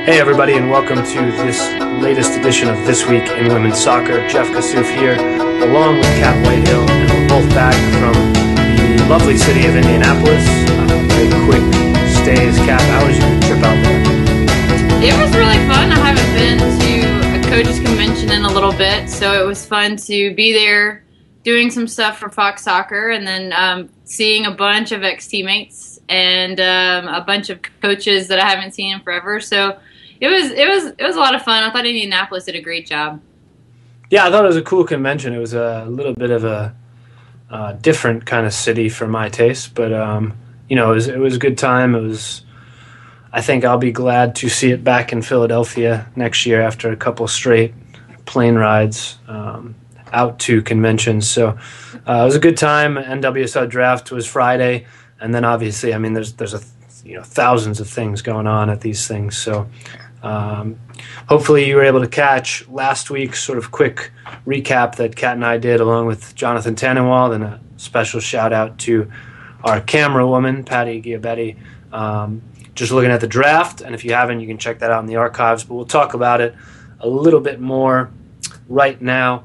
Hey everybody, and welcome to this latest edition of This Week in Women's Soccer. Jeff Kassouf here, along with Cat Whitehill, and we're both back from the lovely city of Indianapolis. Very quick stays. Cat, how was your trip out there? It was really fun. I haven't been to a coaches convention in a little bit, so it was fun to be there doing some stuff for Fox Soccer, and then seeing a bunch of ex-teammates and a bunch of coaches that I haven't seen in forever. So it was a lot of fun. I thought Indianapolis did a great job. Yeah, I thought it was a cool convention. It was a little bit of a different kind of city for my taste, but it was a good time. I think I'll be glad to see it back in Philadelphia next year after a couple straight plane rides out to conventions. So it was a good time. NWSL draft was Friday, and then obviously, I mean, there's thousands of things going on at these things. So hopefully you were able to catch last week's sort of quick recap that Kat and I did along with Jonathan Tannenwald, and a special shout out to our camera woman, Patty Giabetti, just looking at the draft. And if you haven't, you can check that out in the archives, but we'll talk about it a little bit more right now.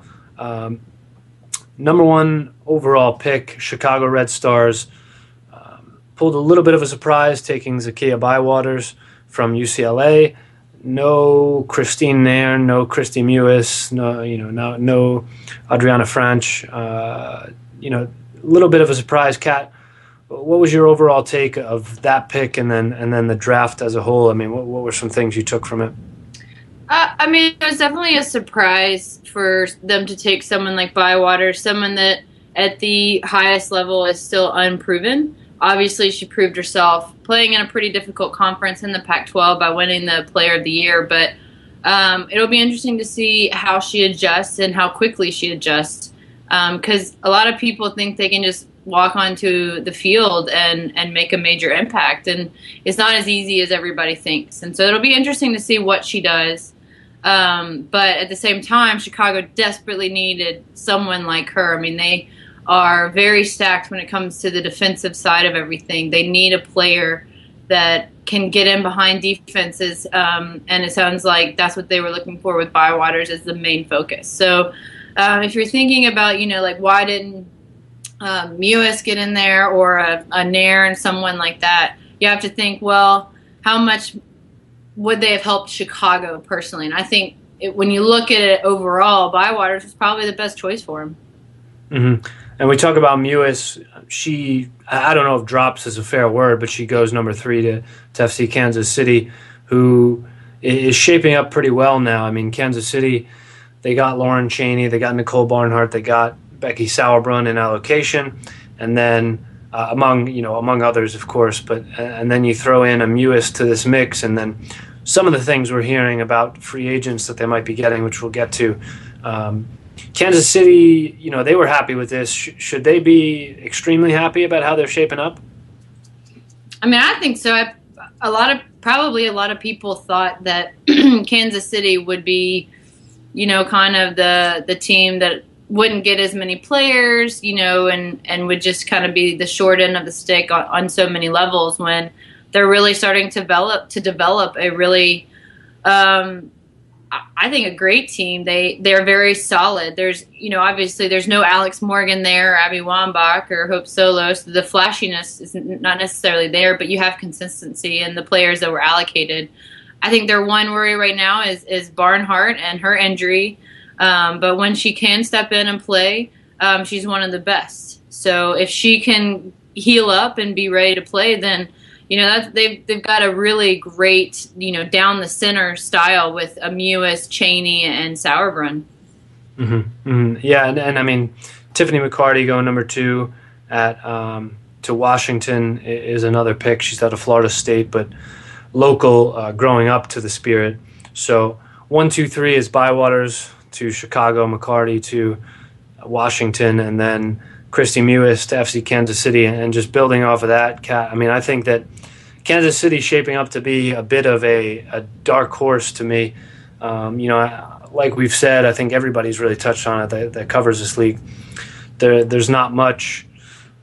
Number one overall pick, Chicago Red Stars, pulled a little bit of a surprise taking Zakiya Bywaters from UCLA. No Christine Nairn, no Christy Mewis, no Adriana Franch. A little bit of a surprise. Kat, what was your overall take of that pick and then the draft as a whole? I mean, what were some things you took from it? It was definitely a surprise for them to take someone like Bywater, someone that at the highest level is still unproven. Obviously, she proved herself playing in a pretty difficult conference in the Pac-12 by winning the Player of the Year, but it'll be interesting to see how she adjusts and how quickly she adjusts, because a lot of people think they can just walk onto the field and make a major impact, and it's not as easy as everybody thinks. And so it'll be interesting to see what she does. But at the same time, Chicago desperately needed someone like her. I mean, they are very stacked when it comes to the defensive side of everything. They need a player that can get in behind defenses, and it sounds like that's what they were looking for with Bywaters as the main focus. So if you're thinking about, why didn't Mewis get in there, or a Nair and someone like that, you have to think, well, how much would they have helped Chicago personally? And I think when you look at it overall, Bywaters was probably the best choice for him. Mm-hmm. And we talk about Mewis. I don't know if drops is a fair word, but she goes number 3 to FC Kansas City, who is shaping up pretty well now. I mean, Kansas City, they got Lauren Cheney, they got Nicole Barnhart, they got Becky Sauerbrunn in allocation, and then among others, of course. And then you throw in a Mewis to this mix, and then some of the things we're hearing about free agents that they might be getting, which we'll get to. Kansas City, they were happy with this. Should they be extremely happy about how they're shaping up? I mean, I think so. A lot of people thought that Kansas City would be, kind of the team that wouldn't get as many players, and would just kind of be the short end of the stick on so many levels, when they're really starting to develop a really, I think, a great team. They're very solid. There's, obviously there's no Alex Morgan there, or Abby Wambach, or Hope Solo, so the flashiness is not necessarily there, but you have consistency in the players that were allocated. I think their one worry right now is Barnhart and her injury, but when she can step in and play, she's one of the best. So if she can heal up and be ready to play, then they've got a really great, down the center style with Mewis, Cheney, and Sauerbrunn. Mm-hmm. Mm-hmm. Yeah, and I mean, Tiffany McCarty going number 2 to Washington is another pick. She's out of Florida State, but local, growing up to the Spirit. So 1, 2, 3 is Bywaters to Chicago, McCarty to Washington, and then Christy Mewis to FC Kansas City. And just building off of that, Kat, I mean, I think that Kansas City is shaping up to be a bit of a dark horse to me. Like we've said, I think everybody's really touched on it that covers this league. There's not much,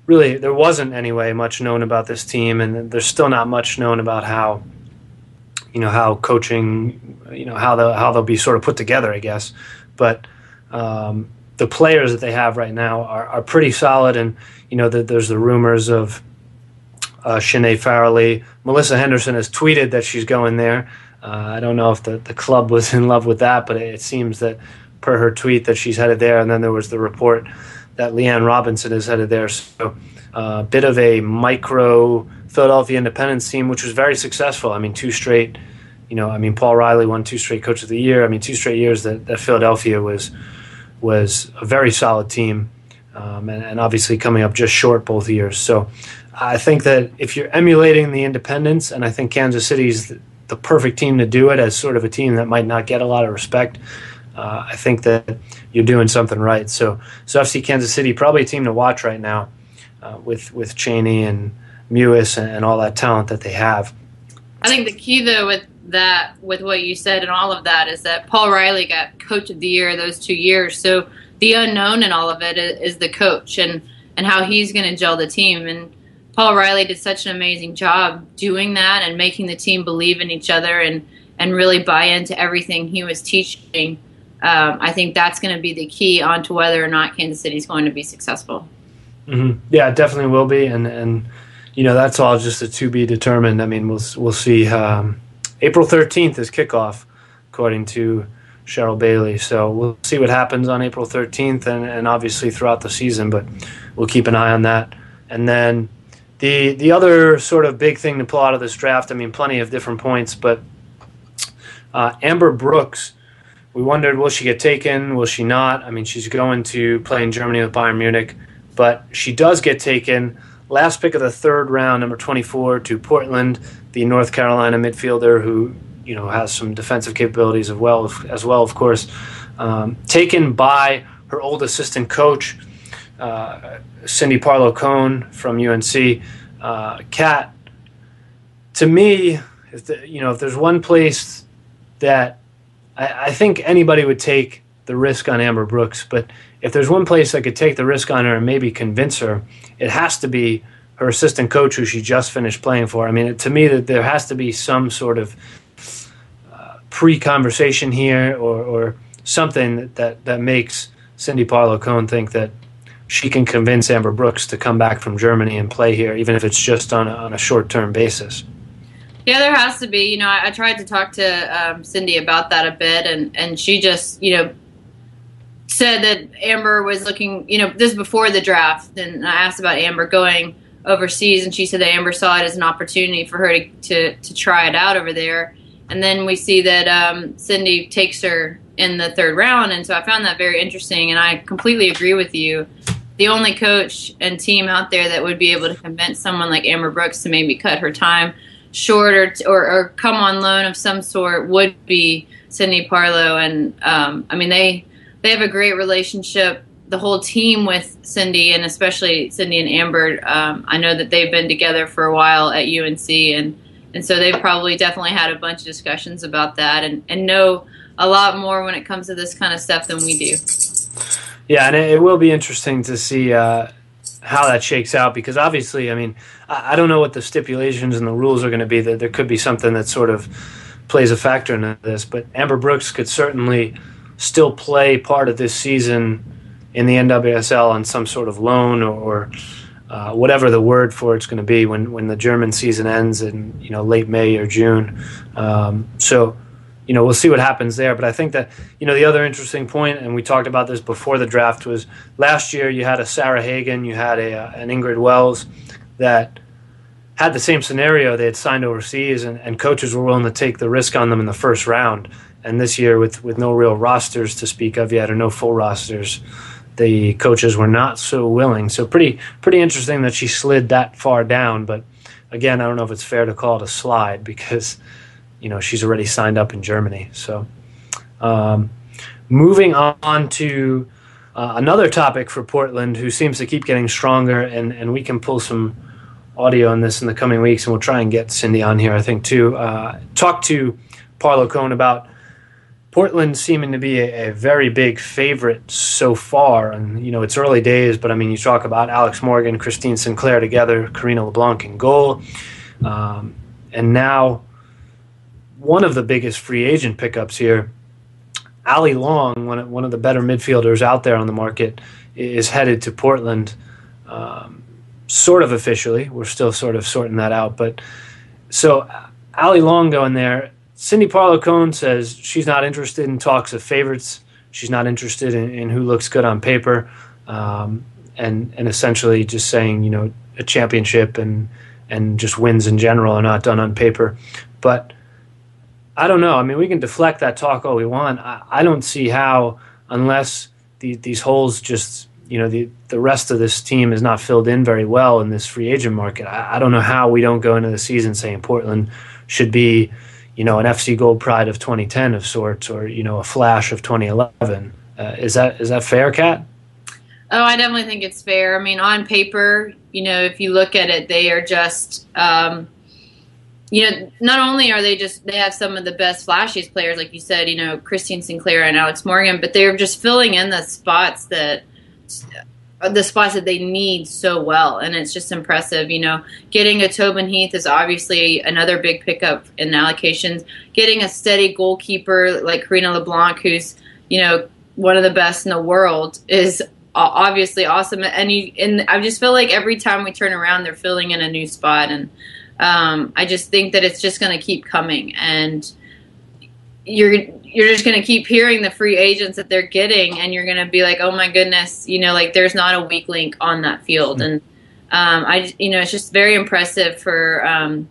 really, there wasn't anyway much known about this team, and there's still not much known about how how coaching, how they'll be sort of put together, I guess. But the players that they have right now are pretty solid, and there's the rumors of Sinead Farrelly. Melissa Henderson has tweeted that she's going there. I don't know if the club was in love with that, but it seems that per her tweet that she's headed there. And then there was the report that Leanne Robinson is headed there. So a bit of a micro Philadelphia Independence team, which was very successful. I mean, two straight, Paul Riley won 2 straight Coach of the Year. I mean, 2 straight years that Philadelphia was a very solid team, and obviously coming up just short both years. So I think that if you're emulating the Independents, and I think Kansas City's the perfect team to do it as sort of a team that might not get a lot of respect, I think that you're doing something right. So FC Kansas City, probably a team to watch right now, with Cheney and Mewis and all that talent that they have. I think the key, though, with what you said and all of that, is that Paul Riley got Coach of the Year those 2 years. So the unknown in all of it is the coach and how he's going to gel the team. And Paul Riley did such an amazing job doing that and making the team believe in each other and really buy into everything he was teaching. I think that's going to be the key onto whether or not Kansas City is going to be successful. Mm-hmm. Yeah, it definitely will be, and that's all just a to be determined. I mean, we'll see. April 13th is kickoff, according to Cheryl Bailey. So we'll see what happens on April 13th, and obviously throughout the season. But we'll keep an eye on that. And then the other sort of big thing to pull out of this draft. I mean, plenty of different points, but Amber Brooks. We wondered, will she get taken? Will she not? I mean, she's going to play in Germany with Bayern Munich, but she does get taken. Last pick of the 3rd round, number 24, to Portland, the North Carolina midfielder who has some defensive capabilities as well, of course. Taken by her old assistant coach, Cindy Parlow-Cohn from UNC. Kat, to me, if there's one place that I think anybody would take the risk on Amber Brooks, but if there's one place I could take the risk on her and maybe convince her, it has to be her assistant coach who she just finished playing for. I mean, to me, that there has to be some sort of pre-conversation here or something that makes Cindy Parlow-Cohn think that she can convince Amber Brooks to come back from Germany and play here, even if it's just on a short-term basis. Yeah, there has to be. I tried to talk to Cindy about that a bit, and she just, said that Amber was looking, this before the draft, and I asked about Amber going overseas, and she said that Amber saw it as an opportunity for her to try it out over there. And then we see that Cindy takes her in the 3rd round, and so I found that very interesting, and I completely agree with you. The only coach and team out there that would be able to convince someone like Amber Brooks to maybe cut her time short or come on loan of some sort would be Cindy Parlow. And they have a great relationship, the whole team, with Cindy, and especially Cindy and Amber. I know that they've been together for a while at UNC, and so they've probably definitely had a bunch of discussions about that and know a lot more when it comes to this kind of stuff than we do. Yeah, and it will be interesting to see how that shakes out, because obviously, I mean, I don't know what the stipulations and the rules are going to be. There could be something that sort of plays a factor in this, but Amber Brooks could certainly still play part of this season in the NWSL on some sort of loan or whatever the word for it's going to be when the German season ends in late May or June. So we'll see what happens there. But I think that the other interesting point, and we talked about this before the draft, was last year you had a Sarah Hagen, you had an Ingrid Wells that had the same scenario. They had signed overseas, and coaches were willing to take the risk on them in the 1st round. And this year, with no real rosters to speak of yet, or no full rosters, the coaches were not so willing. So pretty interesting that she slid that far down. But again, I don't know if it's fair to call it a slide, because she's already signed up in Germany. So moving on to another topic for Portland, who seems to keep getting stronger, and we can pull some audio on this in the coming weeks, and we'll try and get Cindy on here, I think, too. Talk to Parlow-Cohn about Portland seeming to be a very big favorite so far. And, it's early days, but, I mean, you talk about Alex Morgan, Christine Sinclair together, Karina LeBlanc in goal. And now one of the biggest free agent pickups here. Ali Long, one of the better midfielders out there on the market, is headed to Portland, sort of officially. We're still sort of sorting that out. But so Ali Long going there. Cindy Parlow-Cohn says she's not interested in talks of favorites. She's not interested in who looks good on paper, and essentially just saying, a championship and just wins in general are not done on paper. But I don't know. I mean, we can deflect that talk all we want. I don't see how, unless these holes just, the rest of this team is not filled in very well in this free agent market. I don't know how we don't go into the season saying Portland should be, an FC Gold Pride of 2010 of sorts, or, a flash of 2011. Is that fair, Kat? Oh, I definitely think it's fair. I mean, on paper, if you look at it, they are just, not only are they have some of the best, flashiest players, like you said, Christine Sinclair and Alex Morgan, but they're just filling in the spots that they need so well, and it's just impressive. Getting a Tobin Heath is obviously another big pickup in allocations. Getting a steady goalkeeper like Karina LeBlanc, who's one of the best in the world, is obviously awesome. And I just feel like every time we turn around, they're filling in a new spot, and I just think that it's just going to keep coming, and you're just going to keep hearing the free agents that they're getting, and you're going to be like, oh my goodness, like there's not a weak link on that field. And it's just very impressive for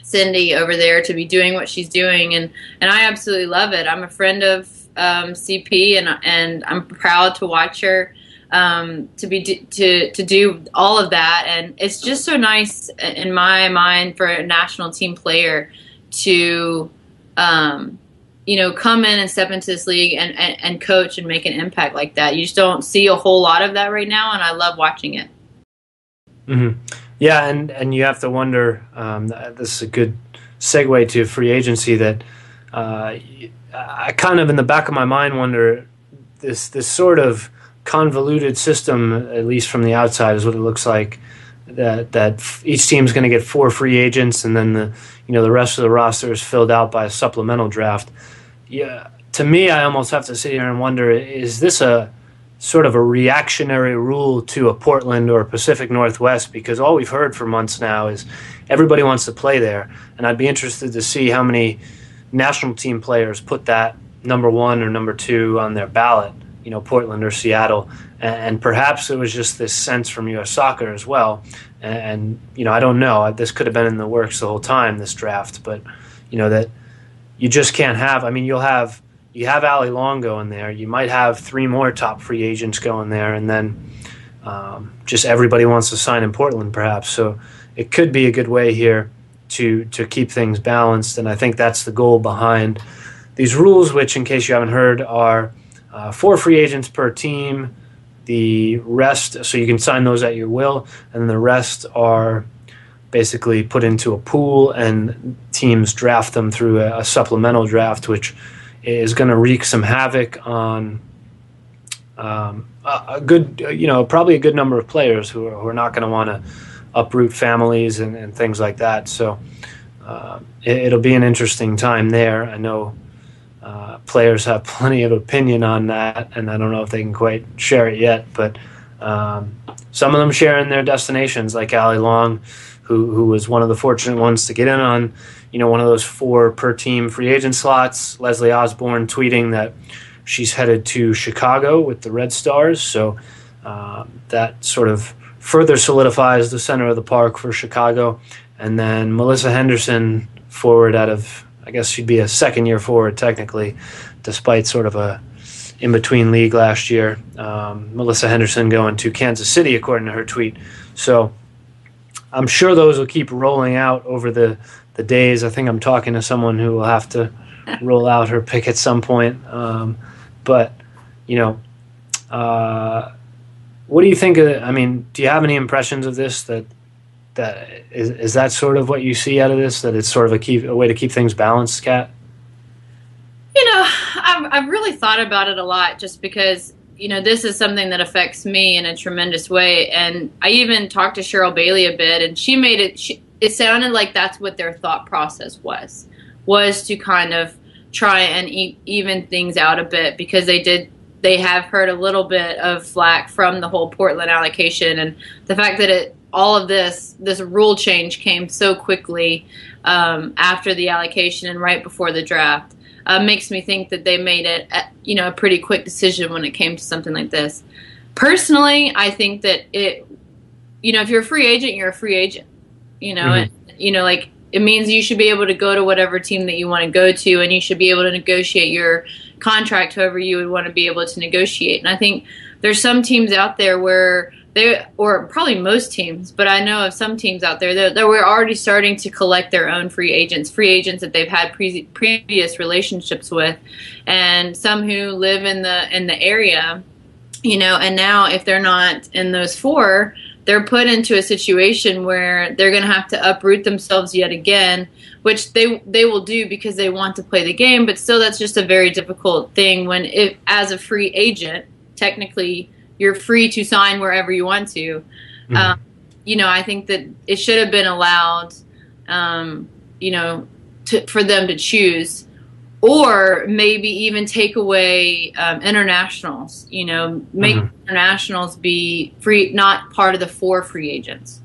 Cindy over there to be doing what she's doing, and I absolutely love it. I'm a friend of CP, and I'm proud to watch her to do all of that, and it's just so nice in my mind for a national team player to come in and step into this league and coach and make an impact like that. You just don't see a whole lot of that right now, and I love watching it. Mm-hmm. Yeah, and you have to wonder, this is a good segue to free agency, that I kind of in the back of my mind wonder, this sort of convoluted system, at least from the outside, is what it looks like, that each team's going to get 4 free agents, and then the rest of the roster is filled out by a supplemental draft. Yeah, to me, I almost have to sit here and wonder, is this a sort of a reactionary rule to a Portland or a Pacific Northwest? Because all we've heard for months now is everybody wants to play there, and I'd be interested to see how many national team players put that number 1 or number 2 on their ballot, Portland or Seattle. And perhaps it was just this sense from U.S. Soccer as well. And I don't know. This could have been in the works the whole time, this draft. But, that you just can't have. I mean, you have Ali Long going there. You might have 3 more top free agents going there. And then just everybody wants to sign in Portland, perhaps. So it could be a good way here to keep things balanced. And I think that's the goal behind these rules, which, in case you haven't heard, are 4 free agents per team. The rest, so you can sign those at your will, and then the rest are basically put into a pool, and teams draft them through a supplemental draft, which is going to wreak some havoc on a good, probably a good number of players who are not going to want to uproot families and things like that. So it'll be an interesting time there. I know players have plenty of opinion on that, and I don't know if they can quite share it yet, but some of them sharing their destinations, like Ali Long, who was one of the fortunate ones to get in on, one of those 4 per team free agent slots. Leslie Osborne tweeting that she's headed to Chicago with the Red Stars, so that sort of further solidifies the center of the park for Chicago. And then Melissa Henderson, forward out of, I guess she'd be a second-year forward technically, despite sort of a in-between league last year. Melissa Henderson going to Kansas City, according to her tweet. So I'm sure those will keep rolling out over the days. I think I'm talking to someone who will have to roll out her pick at some point. But, what do you think of it? I mean, do you have any impressions of this? That is that sort of what you see out of this? That it's sort of a way to keep things balanced, Kat? I've really thought about it a lot, just because this is something that affects me in a tremendous way. And I even talked to Cheryl Bailey a bit, and she made it. It sounded like that's what their thought process was was to kind of try and even things out a bit, because they have heard a little bit of flack from the whole Portland allocation, and the fact that all of this rule change came so quickly after the allocation and right before the draft makes me think that they made it a pretty quick decision when it came to something like this. Personally, I think that if you're a free agent, you're a free agent. Like, it means you should be able to go to whatever team that you want to go to, and you should be able to negotiate your contract however you would want to be able to negotiate. And I think there's some teams out there where or probably most teams, but I know of some teams out there that we're already starting to collect their own free agents that they've had previous relationships with, and some who live in the area, and now if they're not in those four, they're put into a situation where they're going to have to uproot themselves yet again, which they will do because they want to play the game. But still, that's just a very difficult thing when, as a free agent, technically you're free to sign wherever you want to. I think that it should have been allowed, for them to choose, or maybe even take away internationals. Make internationals be free, not part of the 4 free agents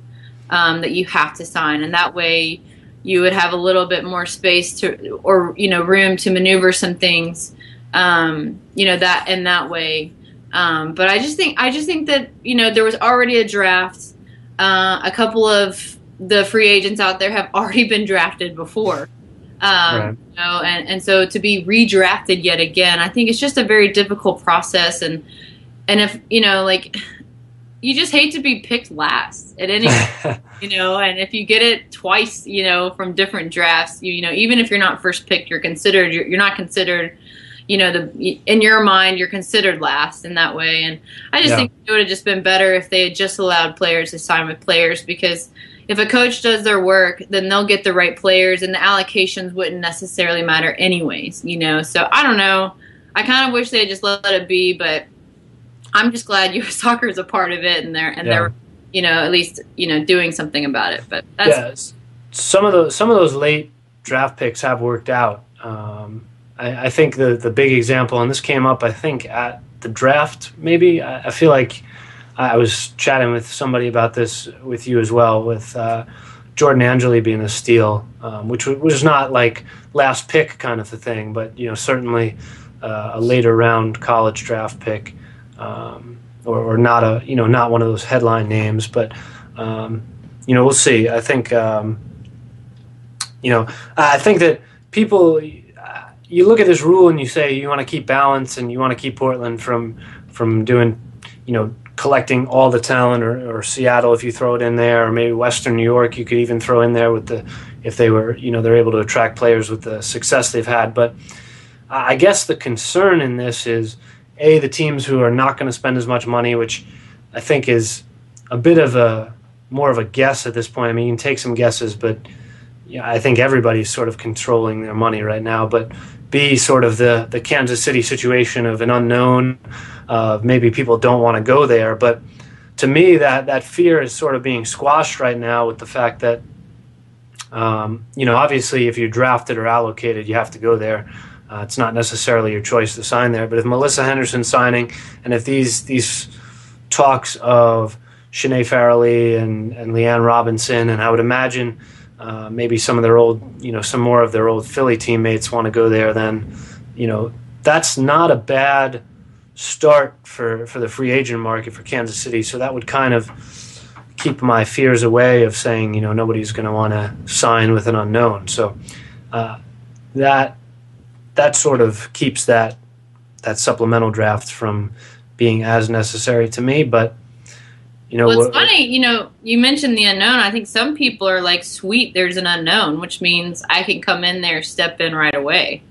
that you have to sign, and that way you would have a little bit more space room to maneuver some things. That in that way. But I just think that there was already a draft. A couple of the free agents out there have already been drafted before. Right. And so to be redrafted yet again, I think it's just a very difficult process. And if, you just hate to be picked last at any, and if you get it twice, from different drafts, even if you're not first picked, you're not considered, in your mind, you're considered last in that way. And I just think it would have just been better if they had just allowed players to sign with players, because if a coach does their work, then they'll get the right players, and the allocations wouldn't necessarily matter anyways, So I don't know. I kind of wish they had just let it be, but I'm just glad U.S. Soccer is a part of it, and they're at least doing something about it. But that's some of those late draft picks have worked out. I think the big example, and this came up, I think, at the draft, maybe. I feel like I was chatting with somebody about this with you as well, with Jordan Angeli being a steal, which was not like last pick kind of a thing, but certainly a later round college draft pick, or not not one of those headline names, but we'll see. I think I think that people. You look at this rule and you say you want to keep balance and you want to keep Portland from doing, collecting all the talent, or Seattle if you throw it in there, or maybe Western New York you could even throw in there if they were, they're able to attract players with the success they've had. But I guess the concern in this is, the teams who are not going to spend as much money, which I think is a bit of more of a guess at this point. I mean, you can take some guesses, but I think everybody's sort of controlling their money right now. But B, sort of the Kansas City situation of an unknown, maybe people don't want to go there. But to me, that fear is sort of being squashed right now with the fact that, obviously if you're drafted or allocated, you have to go there. It's not necessarily your choice to sign there. But if Melissa Henderson's signing, and if these talks of Shanae Farrelly and Leanne Robinson, and I would imagine maybe some of their old, some more of their old Philly teammates want to go there, then, that's not a bad start for the free agent market for Kansas City. So that would kind of keep my fears away of saying, nobody's going to want to sign with an unknown. So that sort of keeps that supplemental draft from being as necessary to me. But well, it's funny, you mentioned the unknown. I think some people are like, sweet, there's an unknown, which means I can come in there, step in right away.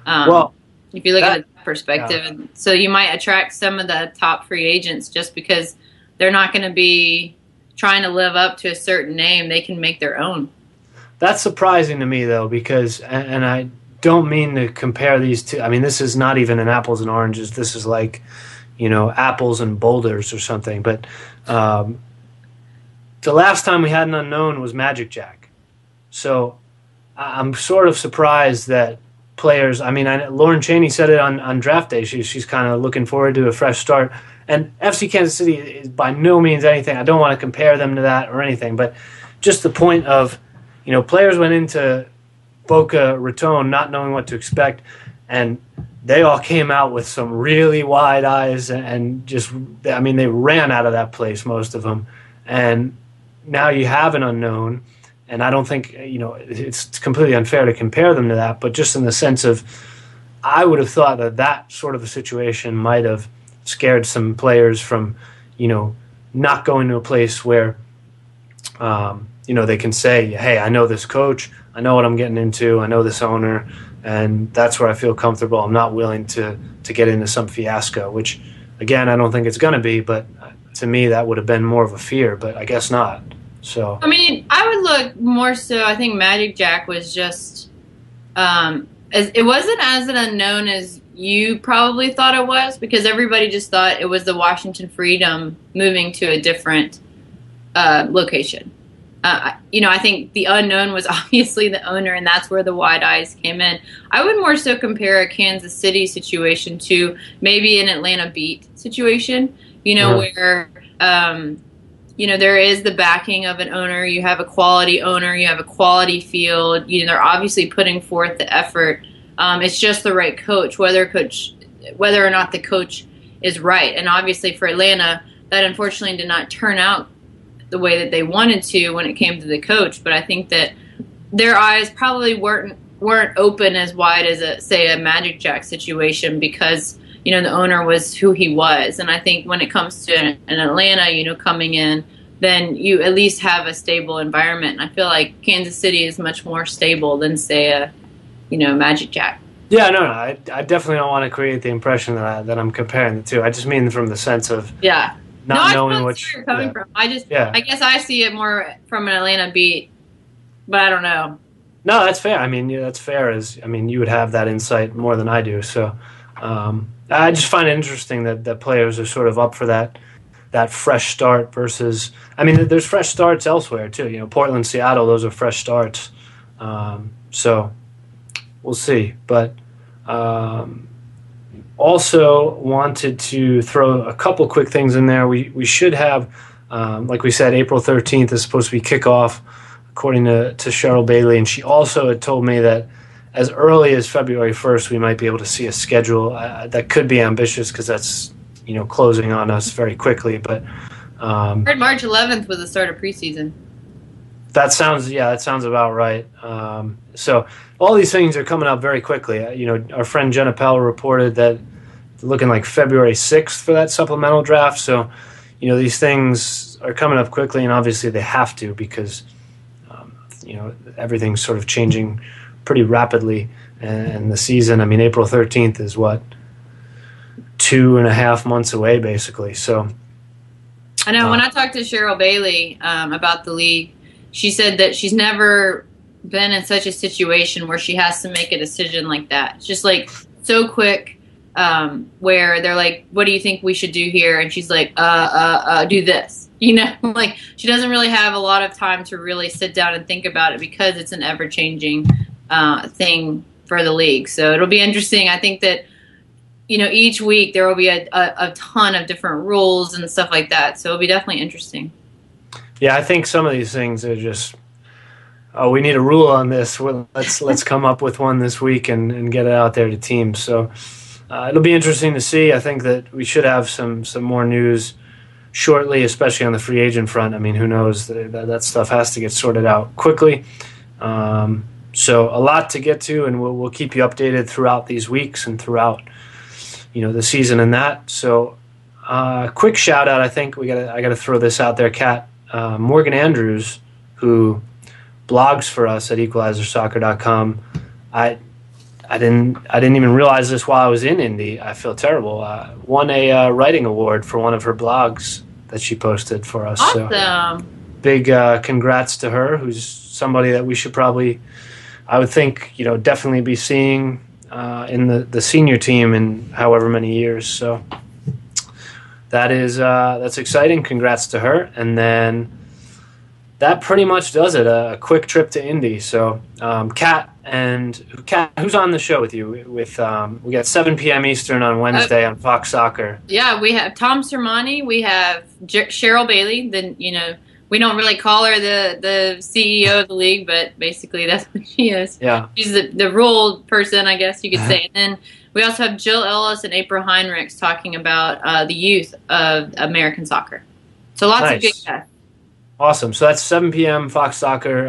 If you look at that perspective. Yeah. So you might attract some of the top free agents just because they're not going to be trying to live up to a certain name. They can make their own. That's surprising to me, though, because, and I don't mean to compare these two. I mean, this is not even an apples and oranges. This is like, apples and boulders or something. But the last time we had an unknown was Magic Jack. So I'm sort of surprised that players. I mean, Lauren Cheney said it on draft day. She's kind of looking forward to a fresh start. And FC Kansas City is by no means anything. I don't want to compare them to that or anything, but just the point of, players went into Boca Raton not knowing what to expect, and they all came out with some really wide eyes and just, I mean, they ran out of that place, most of them. And now you have an unknown, and I don't think, it's completely unfair to compare them to that, but just in the sense of, I would have thought that sort of a situation might have scared some players from, not going to a place where, they can say, hey, I know this coach, I know what I'm getting into, I know this owner, and that's where I feel comfortable. I'm not willing to get into some fiasco, which, again, I don't think it's going to be, but to me that would have been more of a fear, but I guess not. So I mean, I would look more so, I think Magic Jack was just, it wasn't as an unknown as you probably thought it was, because everybody just thought it was the Washington Freedom moving to a different location. I think the unknown was obviously the owner, and that's where the wide eyes came in. I would more so compare a Kansas City situation to maybe an Atlanta Beat situation, where, there is the backing of an owner. You have a quality owner. You have a quality field. They're obviously putting forth the effort. It's just the right coach, whether or not the coach is right. And obviously for Atlanta, that unfortunately did not turn out the way that they wanted to when it came to the coach. But I think that their eyes probably weren't open as wide as a Magic Jack situation, because the owner was who he was. And I think when it comes to an Atlanta, coming in, then you at least have a stable environment. And I feel like Kansas City is much more stable than, say, a Magic Jack. Yeah, no, I definitely don't want to create the impression that I'm comparing the two. I just mean from the sense of not knowing where you're coming from. I guess I see it more from an Atlanta Beat, but I don't know. No, that's fair. I mean, that's fair. You would have that insight more than I do. So I just find it interesting that players are sort of up for that fresh start versus. I mean, there's fresh starts elsewhere too. Portland, Seattle, those are fresh starts. So we'll see, but. Also wanted to throw a couple quick things in there. We should have, like we said, April 13th is supposed to be kickoff, according to Cheryl Bailey, and she also had told me that as early as February 1st we might be able to see a schedule. That could be ambitious because that's closing on us very quickly. But I heard March 11th was the start of preseason. That sounds about right. So all these things are coming up very quickly. Our friend Jenna Pell reported that looking like February 6th for that supplemental draft. So, these things are coming up quickly, and obviously they have to because, everything's sort of changing pretty rapidly. And the season, April 13th is 2.5 months away, basically. So I know when I talked to Cheryl Bailey about the league, she said that she's never been in such a situation where she has to make a decision like that. It's just like so quick, where they're like, what do you think we should do here? And she's like, do this. Like she doesn't really have a lot of time to really sit down and think about it because it's an ever-changing thing for the league. So it'll be interesting. I think that, each week there will be a ton of different rules and stuff like that. So it'll be definitely interesting. Yeah, I think some of these things are just, we need a rule on this. Let's come up with one this week and get it out there to teams. So it'll be interesting to see. I think that we should have some more news shortly, especially on the free agent front. Who knows? That stuff has to get sorted out quickly. So a lot to get to, and we'll keep you updated throughout these weeks and throughout the season and that. So quick shout out. I think I got to throw this out there, Kat. Morgan Andrews, who blogs for us at equalizersoccer.com. I didn't even realize this while I was in Indy. I feel terrible. Won a writing award for one of her blogs that she posted for us. Awesome. So big congrats to her, who's somebody that we should probably, I would think, definitely be seeing in the senior team in however many years. So that's exciting. Congrats to her. And then that pretty much does it. A quick trip to Indy. So, Kat, who's on the show with you? With we got 7 p.m. Eastern on Wednesday on Fox Soccer. Yeah, we have Tom Sermani. We have Cheryl Bailey. Then we don't really call her the CEO of the league, but basically that's what she is. Yeah, she's the rule person, I guess you could say. And then we also have Jill Ellis and April Heinrichs talking about the youth of American soccer. So lots of good guests. Awesome. So that's 7 p.m. Fox Soccer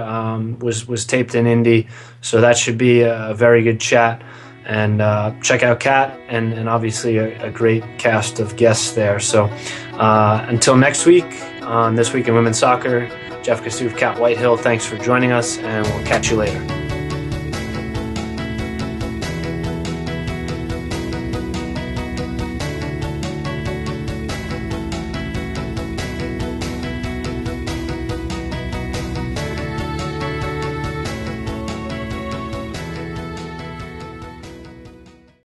was taped in Indy. So that should be a very good chat. And check out Kat and obviously a great cast of guests there. So until next week on This Week in Women's Soccer, Jeff Kassouf, Cat Whitehill, thanks for joining us, and we'll catch you later.